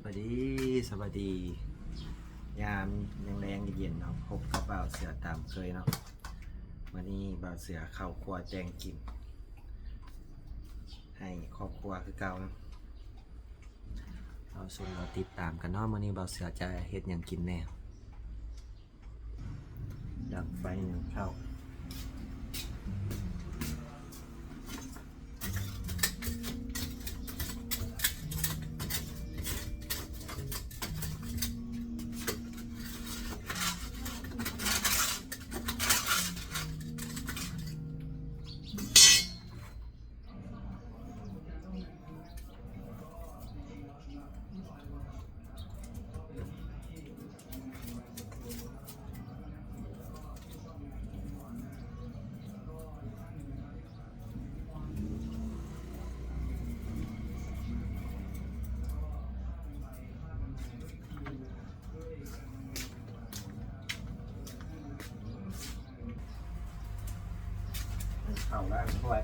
วัสดีสวัสดียามยังแรงเย็นเนาะพบกับบ่าวเสือตามเคยเนาะวันนี้บ่าวเสือเข้าครัวแจงกินให้ครอบครัวคือเก่าเนาะเราชมเราติดตามกันเนาะวันนี้บ่าวเสือจะเฮ็ดหยังกินแน่ดังไฟหนึ่งเข้าเข้าได้ถ้วย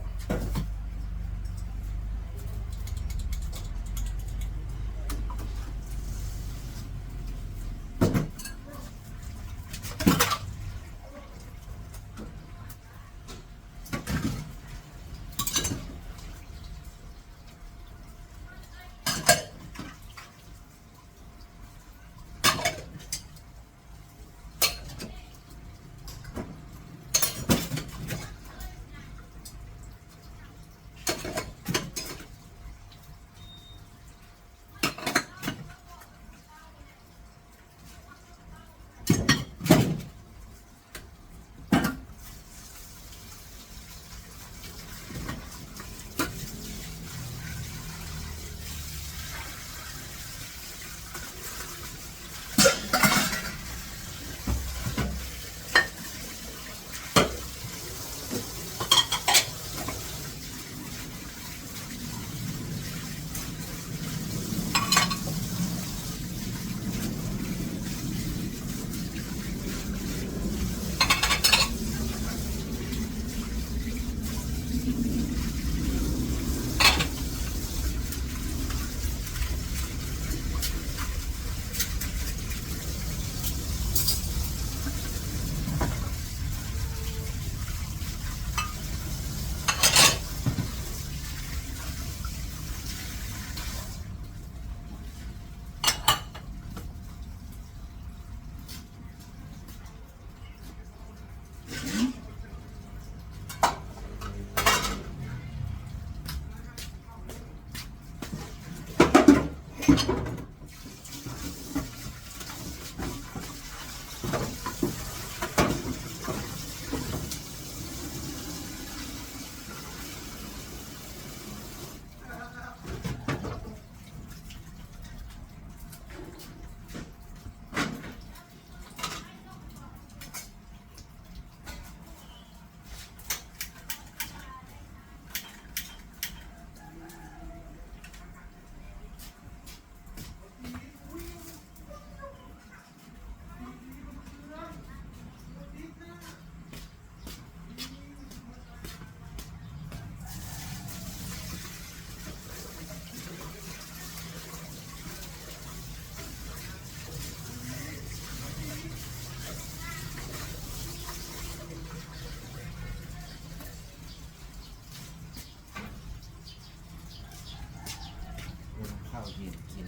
ข้าวเย็นกิน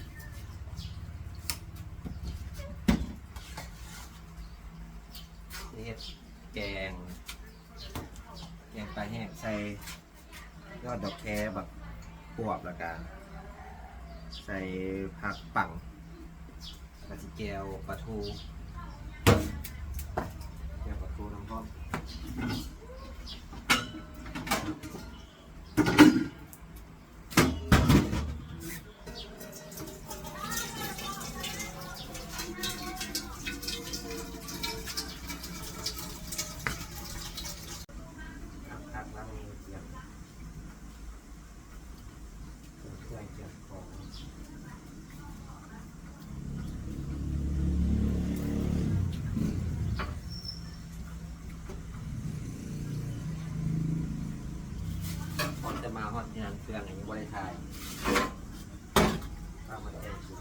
เฮ็ดแกงปลาแห้งใส่ยอดดอกแคแบบบวบแล้วกันใส่ผักปังกระเทียมแก้วปลาทูน้ำร้อนจะมาฮอดงานเครื่องอย่างนี้บริษัทข้าวมันแดงสุด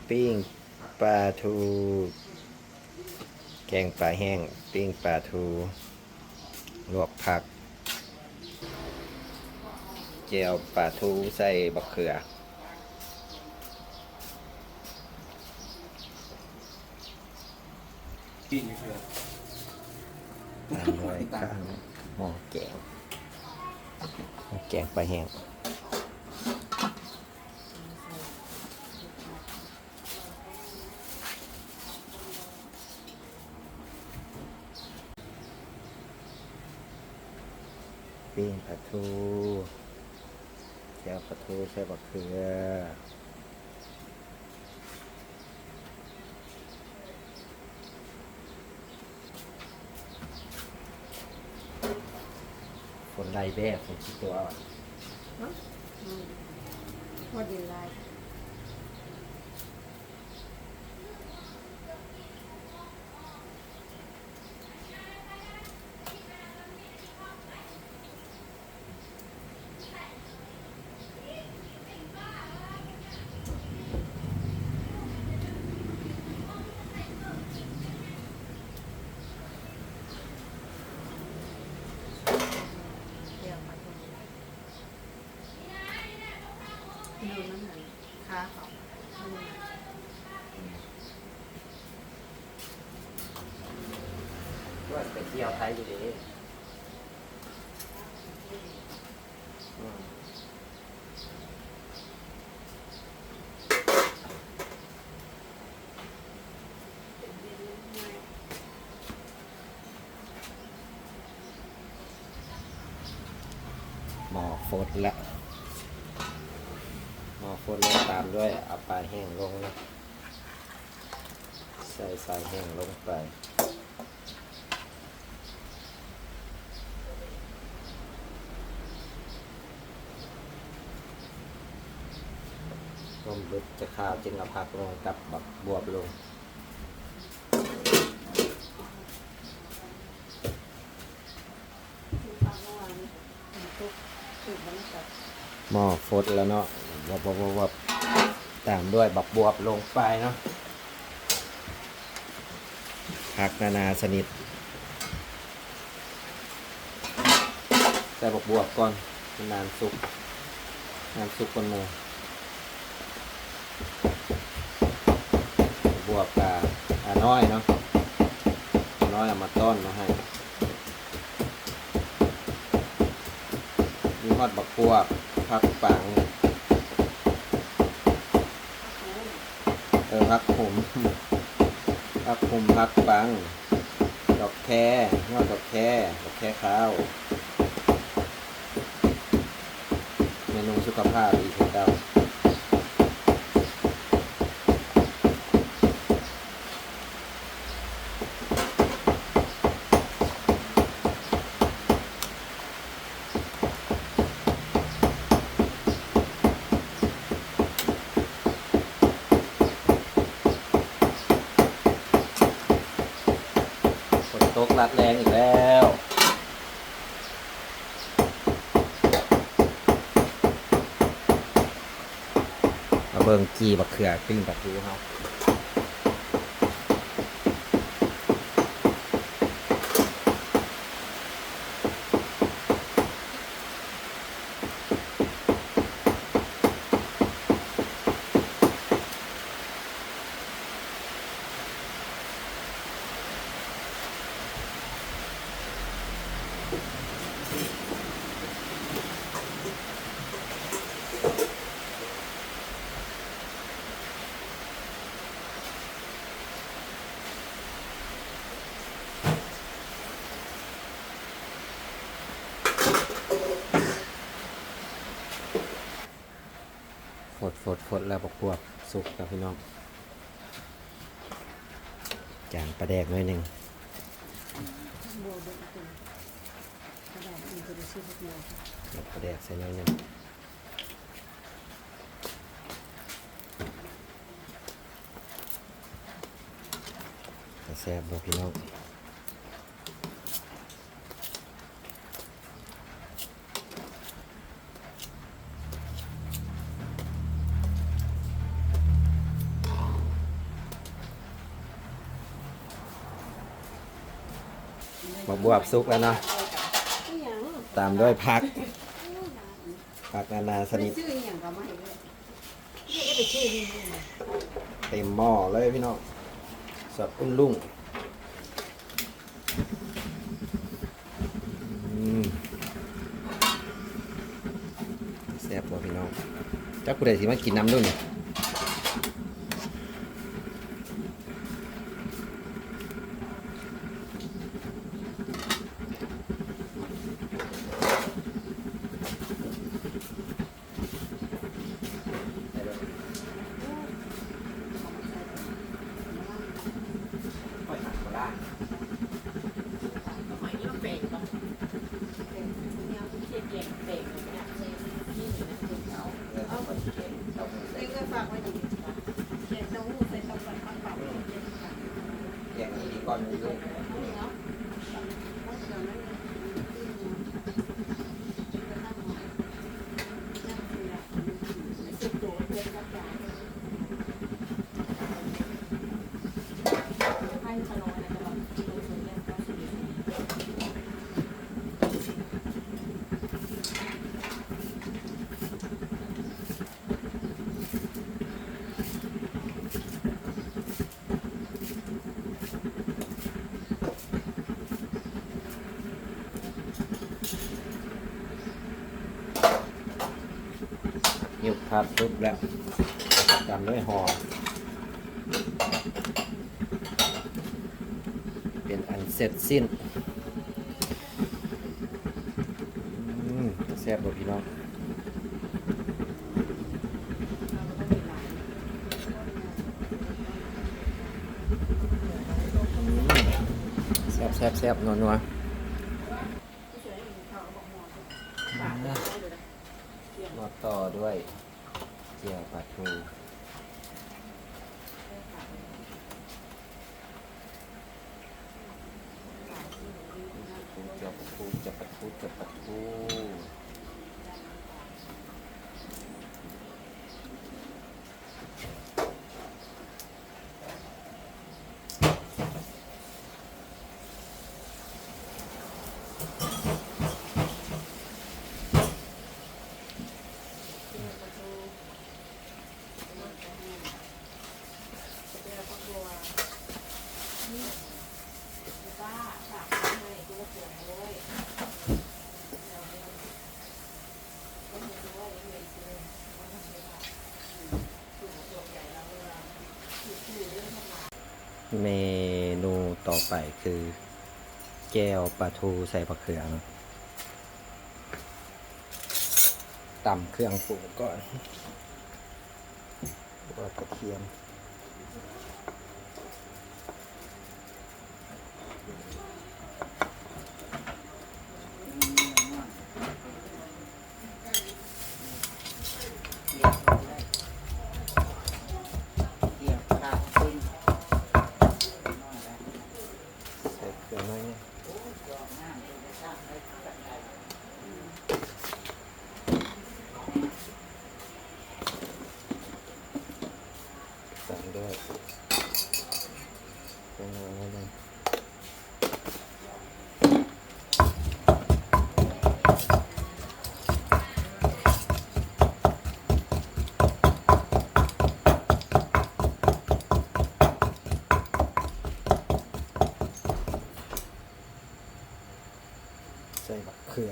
ปิ้งปลาทูแกงปลาแห้งปิ้งปลาทูลวกผักแจ่วปลาทูใส่บักเขือตามด้วยข้างหม้อแกงปลาแห้งปิ้งปลาทูแจ่วปลาทูใส่บักเขือคนไล่แบบคนคิดตัวพอดีไลน์เดี๋ยวมาดูนั่นหน่อยค้าเขาด้วยไปเที่ยวไทยอยู่ดีหม้อฟดละหม้อฟดลงตามด้วยเอาปลาแห้งลงนะใส่สายแห้งลงไปต้มลึกจะข้าวจึงเอาผักลงกับบักบวบลงหม้อฟดแล้วเนาะวับตามด้วยบักบวบลงไปเนาะผักนานาชนิดใส่บักบวบก่อนน้ำซุปคนเมือบวบกับน้อยเนาะน้อยเอามาต้อนมาให้มีฮอดบักบวบผักปังผักผมผักปังดอกแคยอดดอกแคข้าวเมนูสุขภาพอีกเจ้าฝนตกรัดแรงอีกแล้วมาเบิ่งกีบักเขือปิ้งปลาทูเฮาฟดแล้วบักบวบสุกกับพี่น้องจางปลาแดกหน่อยหนึ่งปลาแดกใส่หน่อยหนึ่งแซ่บบ่พี่น้อง บักบวบสุกแล้วเนาะ นี่หยัง ตามด้วยผักนานาช ไป นิด ซื้ออีหยังก็มาให้เลยนี่ก็ไปซื้อนี่ เต็มหม้อเลยพี่น้องสดอุ่นลุ่งแซ่บบ่พี่น้องเจ้าผู้ใดสิมากินน้ำด้วยนี่ค่อยหักก็ได้ หอยนี่มันเป่งปะเทียบเก่งเป่งเนี่ยนี่นะคุณเขา เอาไปเก็บเอาไป เล็กก็ฝากไว้ดีเขียนเต้าหู้ใส่ตำบักข้าวเปล่า แกงนี้ก่อนเลย เนาะต้องเดี๋ยวนั้นสุดโต่งเป็นรับยาให้ขนมนะแต่ว่ากินโดยส่วนใหญ่ก็สิยุบพัดปุ๊บแล้วตามด้วยห่อเป็นอันเสร็จสิ้นแซ่บบ่พี่น้องแซ่บแซ่บแซ่บนัวนัวมาต่อด้วยเจียวปลาทูเจียวปลาทูเจียวปลาทูเจียวปลาทูเมนูต่อไปคือแก้วปลาทูใส่ผักเขือเนอะตำเครื่องปรุงก่อนแล้วกระเทียมใส่เกลือน้อยเนี่ยตำด้วยเป็นหัวนิดนึงใส่บักเขือ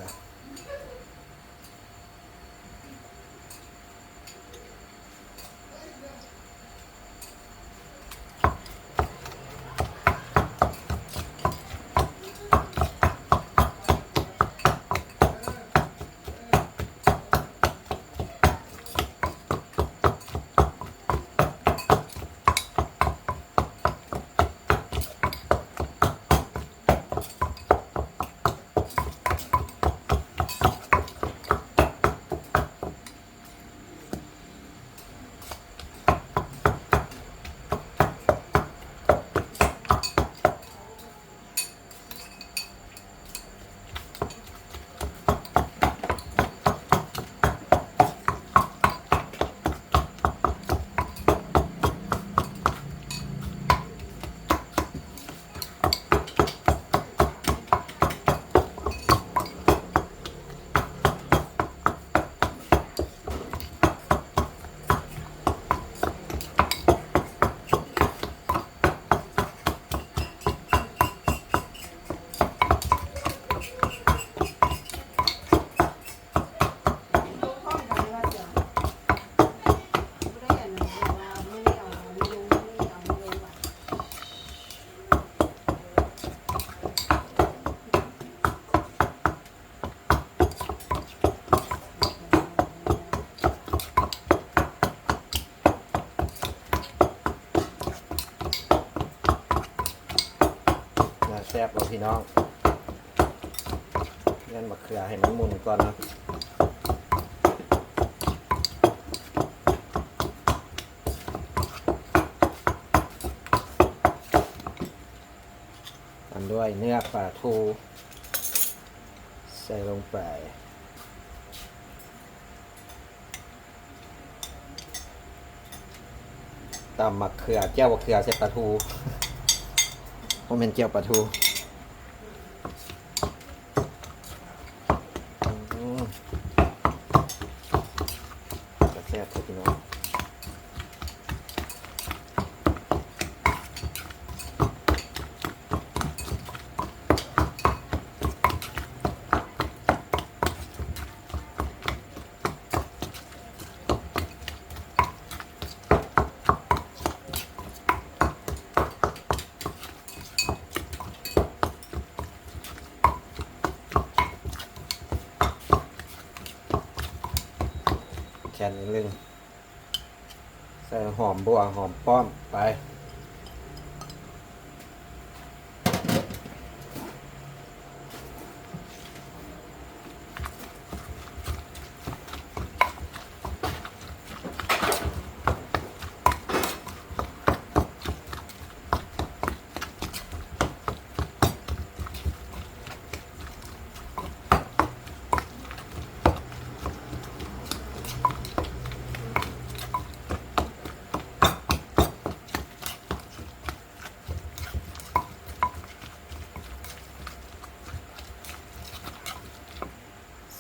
พี่น้องเล่นมะเขือให้มันหมุนก่อนนะตามด้วยเนื้อปลาทูใส่ลงไปตำมะเขือแก้วมะเขือใส่ปลาทูเพราะมันแก้วปลาทูแซ่บเลยพี่น้องแค่นี้นึงใส่หอมบัวหอมป้อมไป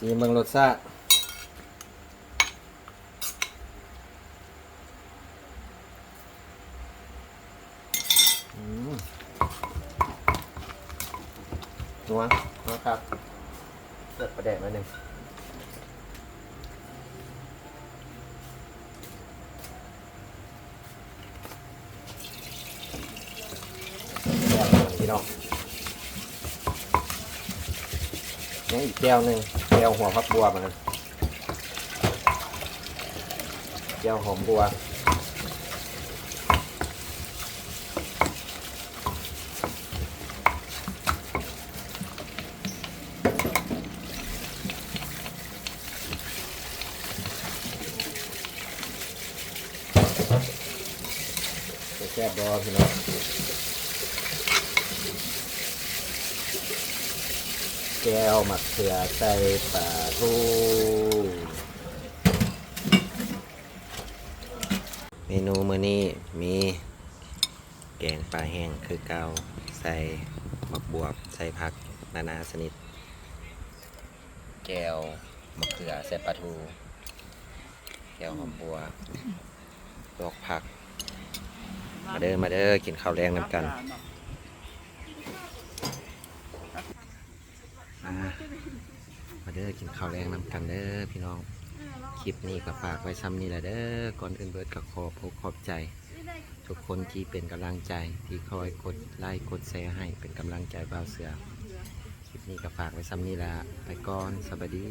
สีเมืองรสชาตินัวนะครับเสิร์ฟประเด็นมาหนึ่งแก้วหนึ่งพี่น้องยังอีกแก้วหนึ่งแก้วหัวพักบัวมาแก้วหอมบัวแซ่บบัวพี่น้องแก้วมะเขือใส่ปลาทูเมนูมื้อนี้มีแกงปลาแห้งคือเกาใส่บักบวบใส่ผักนานาชนิดแก้วมะเขือใส่ปลาทูแก้วหอมบัวลวกผักมาเด้อกินข้าวแรงน้ำกันมาเด้อกินข้าวแรงน้ำกันเด้อพี่น้องคลิปนี้ก็ฝากไว้ซ้ำนี่แหละเด้อก่อนอื่นเบิดก็ขอบใจทุกคนที่เป็นกำลังใจที่คอยกดไลค์กดแชร์ให้เป็นกำลังใจบ่าวเสือคลิปนี้ก็ฝากไว้ซ้ำนี่แหละไปก่อนสวัสดี